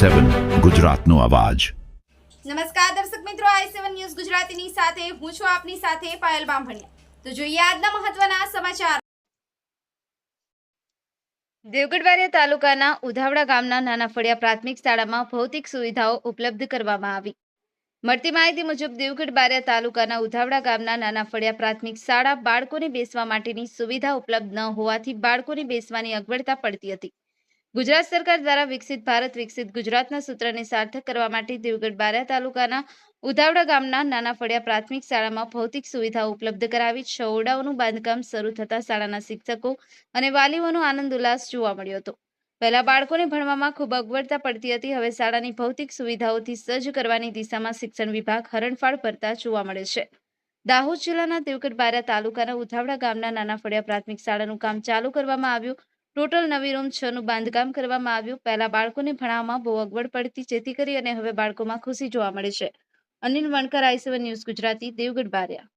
i7 ગુજરાતનો અવાજ। નમસ્કાર દર્શક મિત્રો, i7 ન્યૂઝ ગુજરાતીની સાથે હું છું આપની સાથે પાયલ બામભણિયા। તો જોઈએ આજના મહત્વના સમાચાર। દેવગઢ બારિયા તાલુકાના ઉધાવડા ગામના નાના ફળિયા પ્રાથમિક શાળામાં ભૌતિક સુવિધાઓ ઉપલબ્ધ કરવામાં આવી। મળતી માહિતી મુજબ દેવગઢ બારિયા તાલુકાના ઉધાવડા ગામના નાના ફળિયા પ્રાથમિક શાળા બાળકોને બેસવા માટેની સુવિધા ઉપલબ્ધ ન હોવાથી બાળકોને બેસવાની અગવડતા પડતી હતી। ગુજરાત સરકાર દ્વારા વિકસિત ભારત વિકસિત ગુજરાતના સૂત્રને સાર્થક કરવા માટે દેવગઢ બારિયા તાલુકાના ઉધાવડા ગામના નાના ફળિયા પ્રાથમિક શાળામાં ભૌતિક સુવિધાઓ ઉપલબ્ધ કરાવી છ ઓરડાઓનું બાંધકામ શરૂ થતાં શાળાના શિક્ષકો અને વાલીઓનો આનંદ ઉલ્લાસ જોવા મળ્યો હતો। પહેલા બાળકોને ભણવામાં ખૂબ અગવડતા પડતી હતી, હવે શાળાની ભૌતિક સુવિધાઓથી સજ્જ કરવાની દિશામાં શિક્ષણ વિભાગ હરણફાળ ભરતા જોવા મળે છે। દાહોદ જિલ્લાના દેવગઢ બારિયા તાલુકાના ઉધાવડા ગામના નાના ફળિયા પ્રાથમિક શાળાનું કામ ચાલુ કરવામાં આવ્યું। ટોટલ નવી રૂમ 6 નું બાંધકામ કરવામાં આવ્યું। પહેલા બાળકોને ભણાવવામાં બહુ અગવડ પડતી, જેથી કરી અને હવે બાળકોમાં ખુશી જોવા મળે છે। Anil Vankar, i7 news Gujarati, Devgadh Bariya.